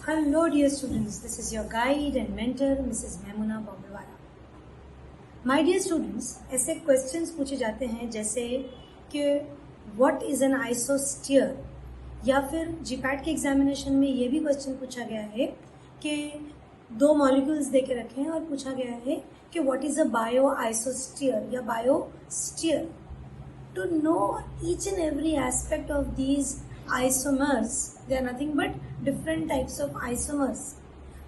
Hello dear students, this is your guide and mentor Mrs. Memuna Bombalwala. My dear students, ऐसे questions पूछे जाते हैं जैसे कि व्हाट इज एन आइसोस्फीयर, या फिर जीपैट के एग्जामिनेशन में ये भी क्वेश्चन पूछा गया है कि दो मॉलिक्यूल्स दे के रखे हैं और पूछा गया है कि व्हाट इज अ बायो आइसोस्फीयर या biosphere. To know each and every aspect of these isomers, they are nothing but different types of isomers.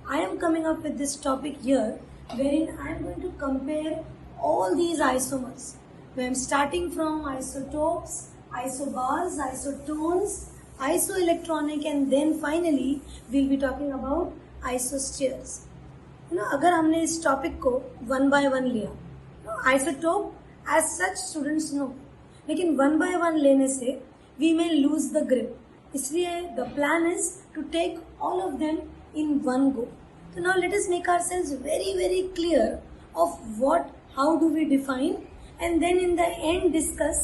I am coming up with this topic here wherein I am going to compare all these isomers. I am starting from isotopes, isobars, isotones, isoelectronic, and then finally we'll be talking about isospheres. अगर हमने इस topic को one by one लिया, isotope as such students no, लेकिन one by one लेने से we may lose the grip. इसलिए the plan is to take all of them in one go. So now let us make ourselves very clear of how do we define, and then in the end discuss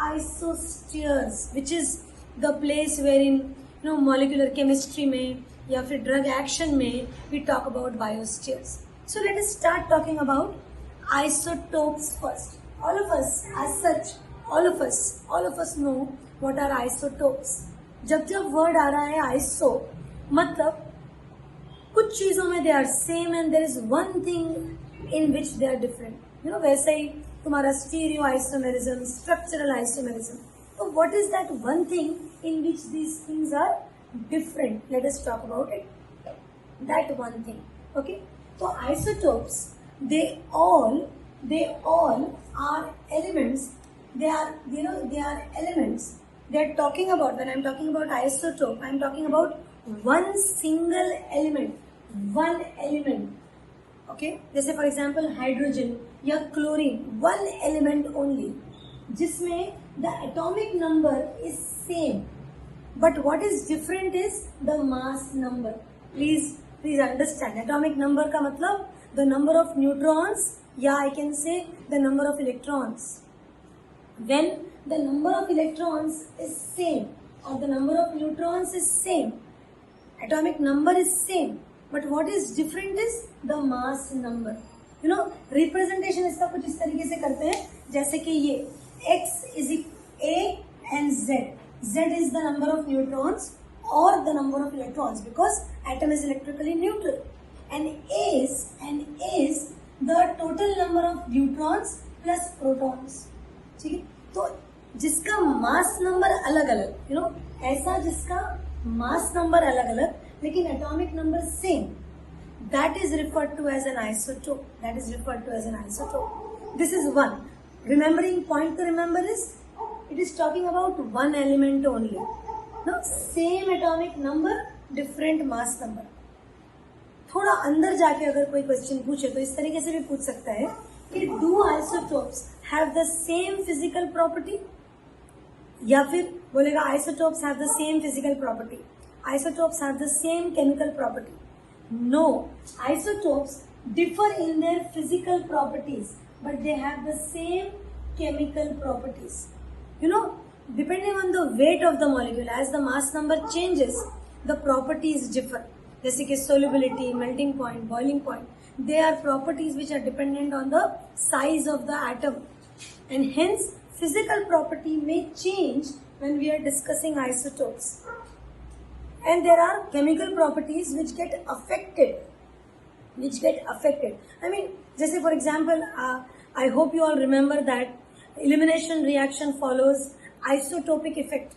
isospheres, which is the place wherein molecular chemistry में या फिर drug action में we talk about biospheres. So let us start talking about isotopes first. All of us as such, all of us know what are isotopes. जब word आ रहा है iso, मतलब कुछ चीजों में they are same and there is one thing in which they are different. वैसे ही तुम्हारा stereo isomerism, structural isomerism. So what is that one thing in which these things are different? Let us talk about it. That one thing. Okay. So isotopes, they all are elements. They are elements. They are talking about, when I am talking about isotope, I am talking about one single element. One element. Okay. जैसे for example hydrogen या chlorine, one element only, जिसमें the atomic number is same, but what is different is the mass number. Please understand. Atomic number का मतलब the number of neutrons, या I can say the number of electrons. When the number of electrons is same or the number of neutrons is same, atomic number is same, but what is different is the mass number. Representation इसका कुछ इस तरीके से करते हैं जैसे कि ये X is A and Z. Z is the number of neutrons or the number of electrons because atom is electrically neutral, and A is the total number of neutrons plus protons. ठीक है. तो जिसका mass number अलग अलग, ऐसा जिसका mass number अलग अलग लेकिन atomic number same, that is referred to as an isotope. This is one. Remembering point to remember is, it is talking about one element only. No, same atomic number, different mass number. थोड़ा अंदर जाके अगर कोई question पूछे तो इस तरीके से भी पूछ सकता है कि do isotopes have the same physical property, या फिर बोलेगा isotopes have the same physical property, isotopes have the same chemical property. No, isotopes differ in their physical properties, but they have the same chemical properties. Depending on the weight of the molecule, as the mass number changes, the properties differ. जैसे कि solubility, melting point, boiling point, they are properties which are dependent on the size of the atom, and hence physical property may change when we are discussing isotopes. And there are chemical properties which get affected. I mean, जैसे for example, I hope you all remember that elimination reaction follows isotopic effect.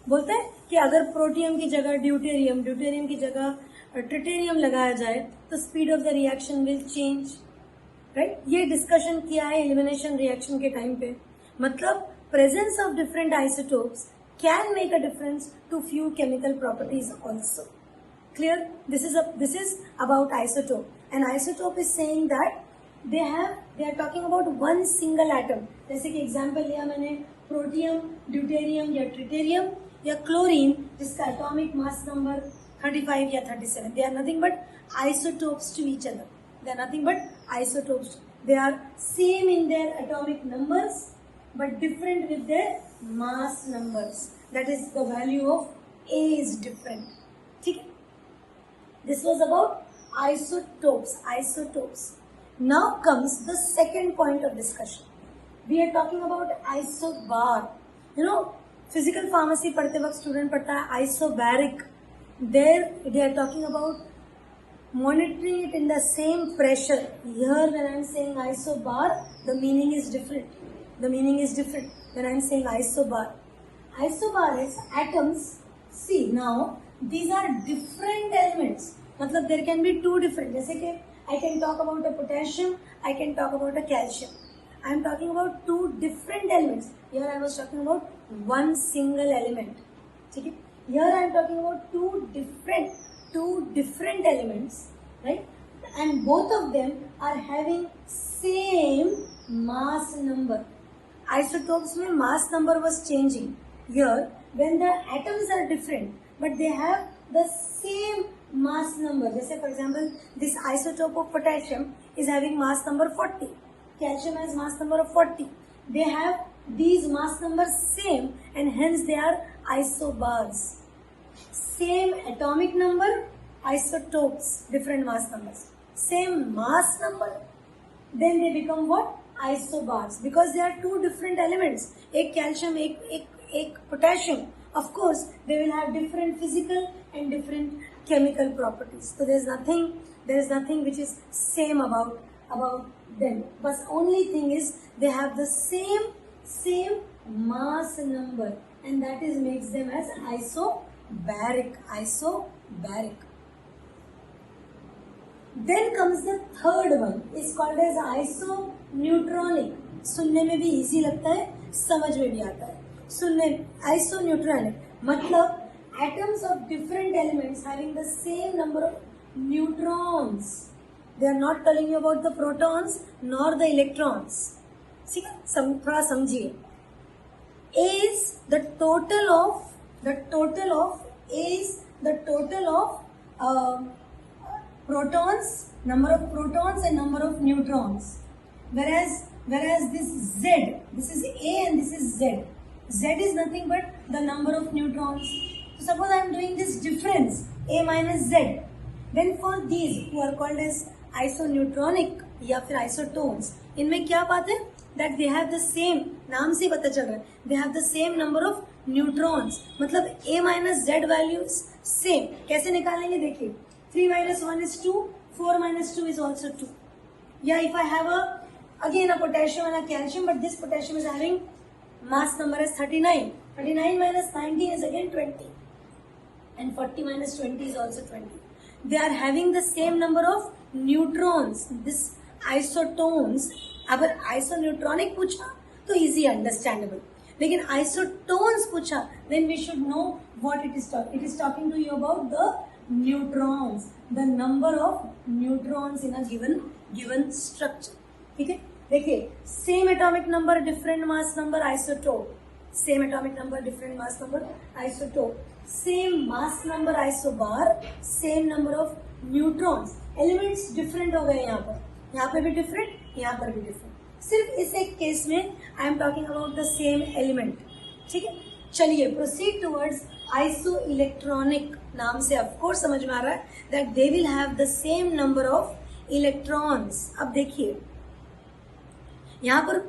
बोलते हैं कि अगर protium की जगह deuterium की जगह ट्रिटेरियम लगाया जाए तो speed of the reaction will change, right. ये डिस्कशन किया है एलिमिनेशन रिएक्शन के टाइम पे. मतलब presence of different isotopes can make a difference to few chemical properties also. Clear? This is about isotope. An isotope is saying that they are talking about one single atom. जैसे कि example लिया मैंने protium, deuterium या ट्रिटेरियम या chlorine, जिसका atomic mass number 35 या 37. They are nothing but isotopes to each other. They are nothing but isotopes. They are same in their atomic numbers but different with their mass numbers. That is, the value of A is different. ठीक है. This was about isotopes. Now comes the second point of discussion. We are talking about isobar. You know, physical pharmacy पढ़ते वक्त student पढ़ता है isobaric. There they are talking about monitoring it in the same pressure. Here when I am saying isobar, the meaning is different. When I am saying isobar. Isobar is atoms. See now, these are different elements. मतलब there can be two different. जैसे कि I can talk about a potassium, I can talk about a calcium. I am talking about two different elements. Here I was talking about one single element. ठीक है? Here I am talking about two different elements, right? And both of them are having same mass number. Isotopes में mass number was changing. Here, when the atoms are different, but they have the same mass number. जैसे for example, this isotope of potassium is having mass number 40. Calcium has mass number of 40. They have these mass numbers same, and hence they are isobars. Same atomic number, isotopes, different mass numbers. Same mass number, then they become what? Isobars. Because they are two different elements. एक calcium, एक potassium. Of course, they will have different physical and different chemical properties. So there is nothing which is same about them. But only thing is they have the same mass number, and that is makes them as isobaric. Then comes the third one. It's called as isoneutronic. सुनने में भी easy लगता है, समझ में भी आता है. सुनने isoneutronic मतलब atoms of different elements having the same number of neutrons. They are not telling you about the protons nor the electrons. ठीक है, थोड़ा समझिए. Is the total of protons, number of protons and number of neutrons. Whereas this Z, this is A and this is Z. Z is nothing but the number of neutrons. So suppose I am doing this difference, A minus Z. Then for these who are called as isoneutronic या फिर isotones, इनमें क्या बात है? That they have the same, नाम से पता चल रहा है, they have the same number of neutrons. मतलब A minus Z values same. कैसे निकालेंगे देखिए. 3 minus 1 is 2, 4 minus 2 is also 2. Yeah, if I have again a potassium and a calcium, but this potassium is having mass number as 39. 39 minus 19 is again 20. And 40 minus 20 is also 20. They are having the same number of neutrons. This isotones, अगर isoneutronic पूछा तो easy understandable. लेकिन isotones पूछा, then we should know what it is talking. It is talking to you about the neutrons, the number of neutrons in a given structure. ठीक है, देखिए same atomic number, different mass number, isotope. Same atomic number, different mass number, isotope. Same mass number, isobar. Same number of neutrons. Elements different हो गए यहाँ पे भी different, यहाँ पर भी different. सिर्फ इस एक केस में I am talking about the same element. ठीक है, चलिए proceed towards isoelectronic. नाम से of course समझ में आ रहा है that they will have the same number of electrons. अब देखिए यहाँ पर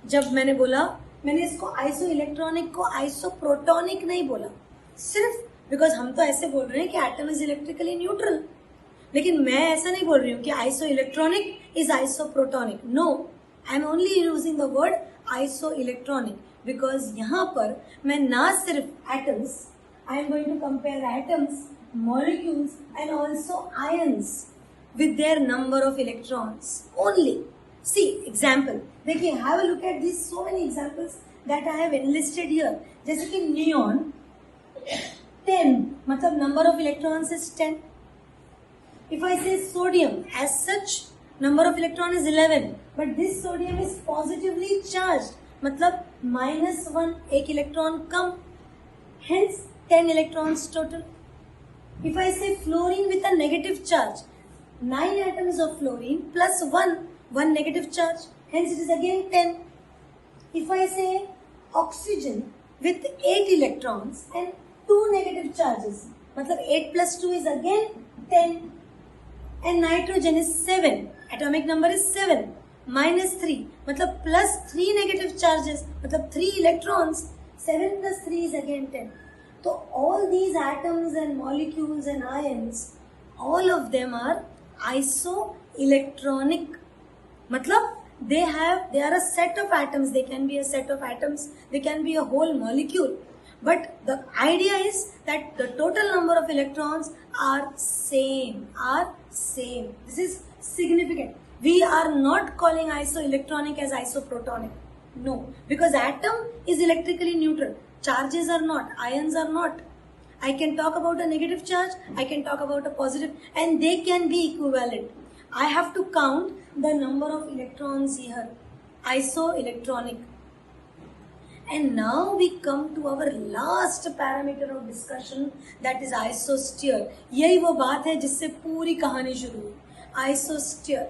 जब मैंने बोला, मैंने इसको isoelectronic को isoprotonic नहीं बोला, सिर्फ बिकॉज हम तो ऐसे बोल रहे हैं कि एटम इज इलेक्ट्रिकली न्यूट्रल, लेकिन मैं ऐसा नहीं बोल रही हूँ कि isoelectronic is isoprotonic. No, I am only using the word isoelectronic because यहाँ पर मैं ना सिर्फ atoms, I am going to compare atoms, molecules and also ions with their number of electrons only. See example देखिए, have a look at this, so many examples that I have enlisted here. जैसे कि neon 10, मतलब number of electrons is 10. If I say sodium, as such, number of electron is 11, but this sodium is positively charged, मतलब -1, एक electron come, hence 10 electrons total. If I say fluorine with a negative charge, 9 atoms of fluorine plus 1 negative charge, hence it is again 10. If I say oxygen with 8 electrons and 2 negative charges, मतलब 8 plus 2 is again 10. And nitrogen is 7. Atomic number is 7. Minus 3. मतलब plus 3 negative charges. मतलब 3 electrons. 7 plus 3 is again 10. So all these atoms and molecules and ions, all of them are isoelectronic. मतलब they are a set of atoms. They can be a set of atoms. They can be a whole molecule. But the idea is that the total number of electrons are same. This is significant. We are not calling isoelectronic as isoprotonic. No, because atom is electrically neutral. Charges are not, ions are not. I can talk about a negative charge, I can talk about a positive, and they can be equivalent. I have to count the number of electrons here. Isoelectronic. And now we come to our last parameter of discussion, that is isosphere. यही वो बात है जिससे पूरी कहानी शुरू हुई. Isosphere.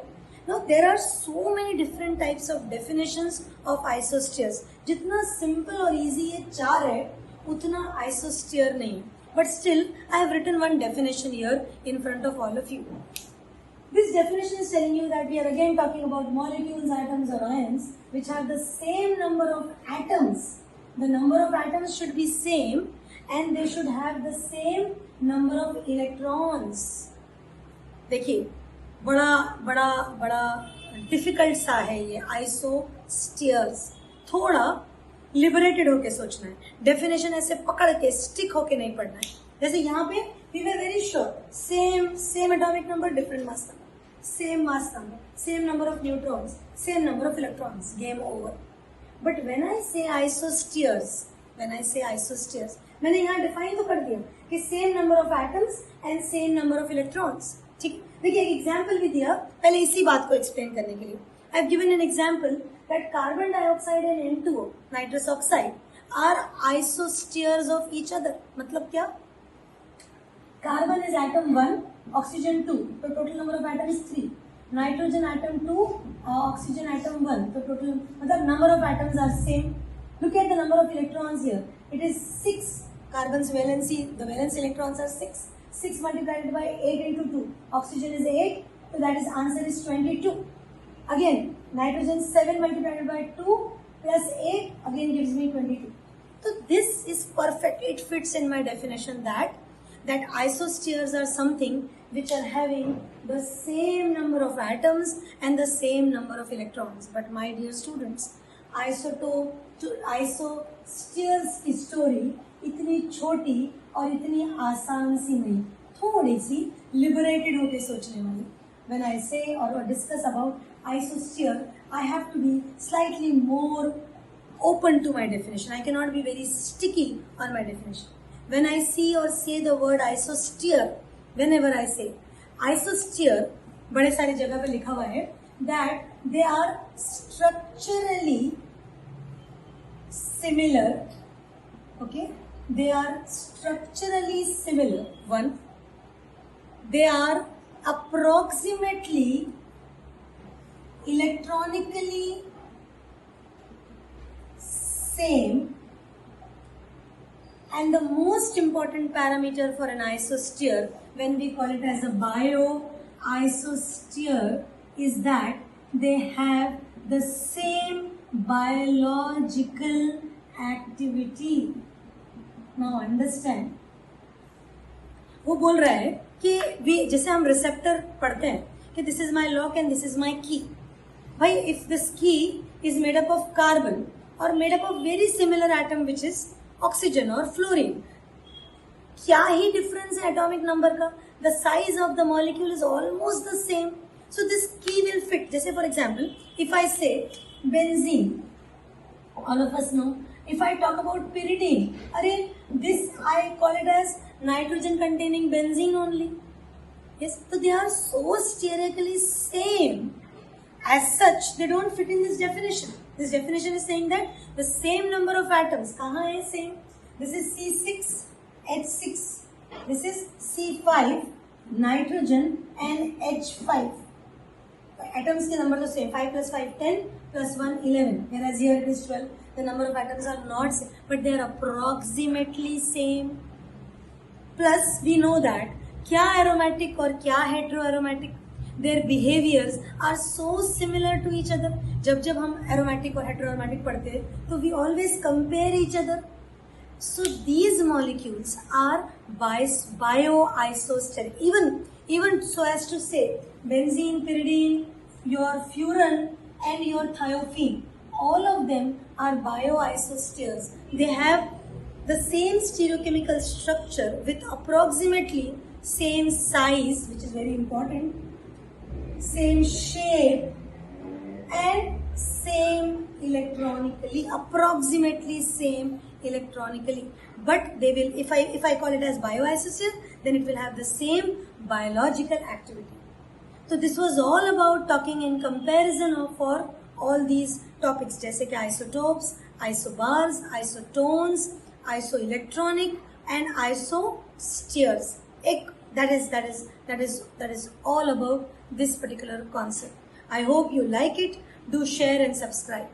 Now there are so many different types of definitions of isospheres. जितना simple और easy ये चार है, उतना isosphere नहीं. But still, I have written one definition here in front of all of you. This definition is telling you that we are again talking about molecules, atoms or ions which have the same number of atoms. The number of atoms should be same and they should have the same number of electrons. देखिए बड़ा difficult सा है ये आइसोस्फीयर्स. थोड़ा liberated होके सोचना है. Definition ऐसे पकड़ के स्टिक होके नहीं पढ़ना है. जैसे यहाँ पे we were very sure same atomic number, different mass number, same mass number, same number of neutrons, same number of electrons, game over. But when I say isospheres, मैंने यहाँ डिफाइन तो कर दिया कि same number of atoms and same number of electrons. ठीक, देखिए एक example भी दिया पहले इसी बात को एक्सप्लेन करने के लिए. I have given an example that carbon dioxide and N2O, nitrous oxide, are isospheres of each other. मतलब क्या? कार्बन इज एटम 1, ऑक्सीजन 2, तो total number of atom is 3. Nitrogen atom 2, oxygen atom 1, तो total मतलब number of atoms are same. Look at the number of electrons here. It is 6. Carbon's valency, the valence electrons are 6. 6 multiplied by 8 into 2. Oxygen is 8, so that is answer is 22. Again, nitrogen 7 multiplied by 2 plus 8 again gives me 22. So this is perfect. It fits in my definition that isospheres are something which are having the same number of atoms and the same number of electrons. But my dear students, आइसोस्फीयर्स की story इतनी छोटी और इतनी आसान सी नहीं, थोड़ी सी liberated होकर सोचने वाली. When I say or discuss about isosphere, I have to be slightly more open to my definition. I cannot be very sticky on my definition. When I see or say the word isosphere, whenever I say isosphere, बड़े सारी जगह पे लिखा हुआ है that they are structurally similar. Okay, they are structurally similar. One, they are approximately electronically same, and the most important parameter for an isosphere when we call it as a bio-isosphere is that they have the same biological activity. Now understand. वो बोल रहा है कि जैसे हम receptor पढ़ते हैं कि this is my lock and this is my key. भाई if this key is made up of carbon और made up of very similar atom which is oxygen और फ्लोरीन, क्या ही डिफरेंस है एटॉमिक नंबर का? The size of the molecule is almost the same. So this key will fit. जैसे for example if I say benzene, all of us know. If I talk about pyridine, this I call it as nitrogen containing benzene only. Yes, so they are so sterically same. As such, they don't fit in this definition. This definition is saying that the same number of atoms. कहाँ है same? This is C6H6. This is C5 nitrogen and H5. Atoms के number तो same. 5 plus 5 10 plus 1 11. Whereas here it is 12. The number of atoms are not same, but they are approximately same. Plus we know that क्या aromatic और क्या hetero aromatic, their behaviours are so similar to each other. जब हम aromatic और hetero aromatic पढ़ते हैं तो we always compare each other. So these molecules are bioisosteric. Even so as to say, benzene, pyridine, your furan, and your thiophene, all of them are bioisosteres. They have the same stereochemical structure with approximately same size, which is very important, same shape, and same electronically, approximately same electronically. But they will, if I call it as bioisosphere, then it will have the same biological activity. So this was all about talking in comparison of for all these topics, जैसे कि isotopes, isobars, isotones, isoelectronic, and isosteres. That is all about this particular concept. I hope you like it. Do share and subscribe.